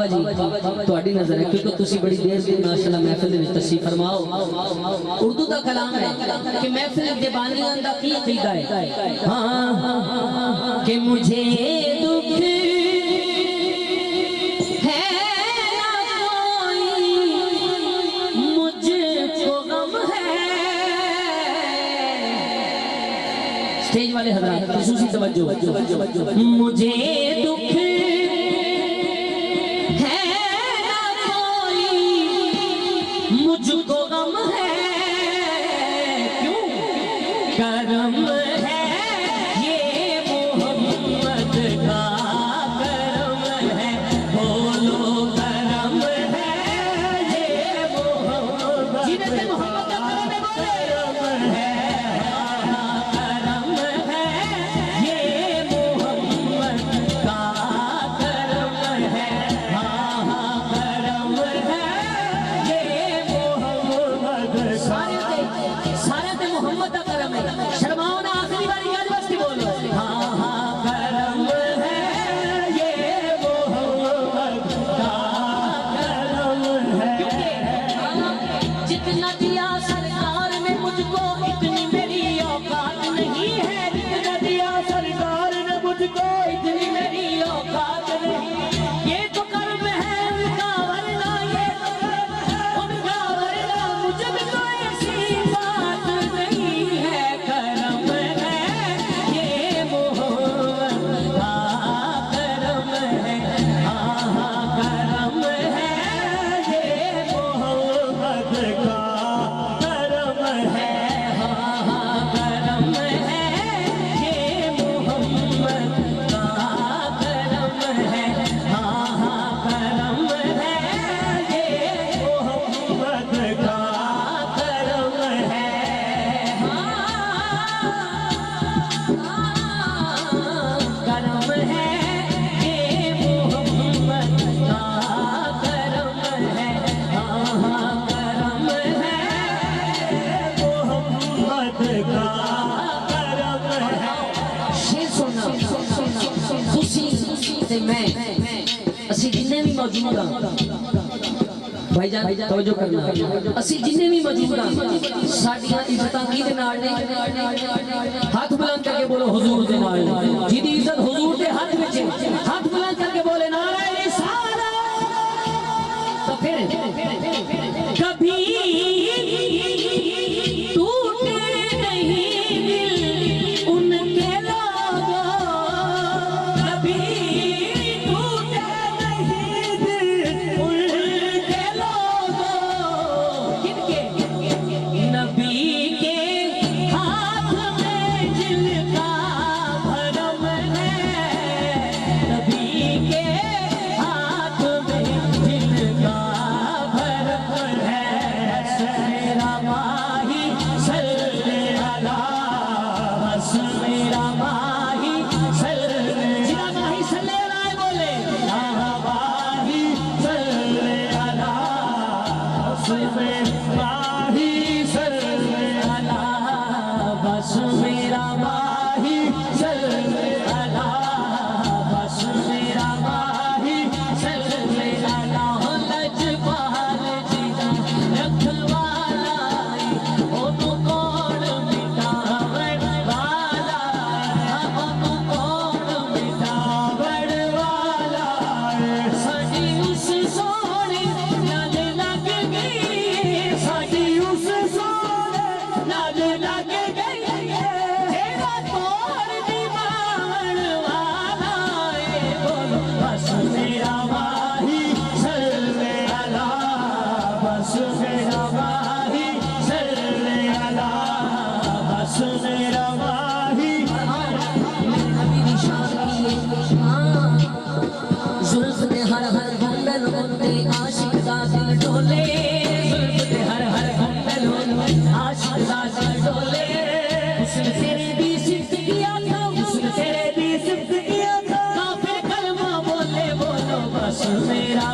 जी तुहाडी नजर है क्योंकि तुसी बड़ी देर से माशाअल्लाह महफिल दे विच तशरीफ फरमाओ। उर्दू का कलाम है कि महफिल दे बानियां दा की अकीदा है हां कि मुझे दुख है ना कोई मुझको गम है। स्टेज वाले हजरात खुसूसी तवज्जो, मुझे दुख मुझको गम है क्यों करम है ये मोहम्मद का करम है बोलो करम है ये मोहम्मद जिन्हें मोहम्मद का करम है करम है ये मोहम्मद का करम है करम है सारे ते मोहम्मद का करम है। शर्माओ ना आखिरी बारी याद बस्ती बोलो हाँ हाँ करम है ये मोहम्मद का करम है। जितना दिया सरकार ने मुझको इतनी मेरी औकात नहीं है। जितना दिया सरकार ने मुझको इतनी मेरी औकात नहीं। ये तो कर्म है उनका वरना ये उनका वरना मुझे भी तो ऐसी बात नहीं है। करम है ये मोहम्मद का करम है हाँ करम है ये मोहम्मद का करम है हाँ करम है ये मोहम्मद का करम है हाँ करम है ये मोहम्मद का करम है करम है ये मोहम्मद का करम है हाँ करम है मोहम्मद का करम है। शेर सुनना खुशी से मैं असि जिन्ने भी मौजूद हां भाईजान तवज्जो करना असि जिन्ने भी मौजूद हां साडियां इज्जतां किदे नाल ने हाथ बुलंद करके बोलो हुजूर दे नाल जिदी इज्जत हुजूर दे हाथ विच हाथ बुलंद करके बोले नारे रिसालत। तो फिर कभी टूटे नहीं दिल उनके लोगों कभी टूटे नहीं दिल उनके लोगों किनके नबी के हाथ में जिनका भरम है। नबी के हाथ में जिनका भरम है। मेरा माही सल्ले अला मेरा माही सल्ले जिना माही सल्ले अला बोले माही सल्ले अला माही सल्ले अला बस मेरा माही सल्ले अला बस मेरा माही सल्ले अला लजपाल जीना रखवाला ओनू कौन मिटावण वाला ओनू कौन मिटावण वाला साडी उस सोने नाल लग गई साडी उस सोने नाल लग गई जेड़ा तोड़ दीवान वाला बोलो बस मेरा माही सल्ले अला बस मेरा माही सल्ले अला बस मेरा माही नबी निशान जुल्फ दे हर हर गुंडल होते आशिक दा दिल डोले जुल्फ दे हर हर गुंडल होते आशिक दा दिल डोले हुस्न तेरे दी सिफ्त किया था हुस्न तेरे दी सिफ्त किया था काफिर कलमा बोले बोलो बस मेरा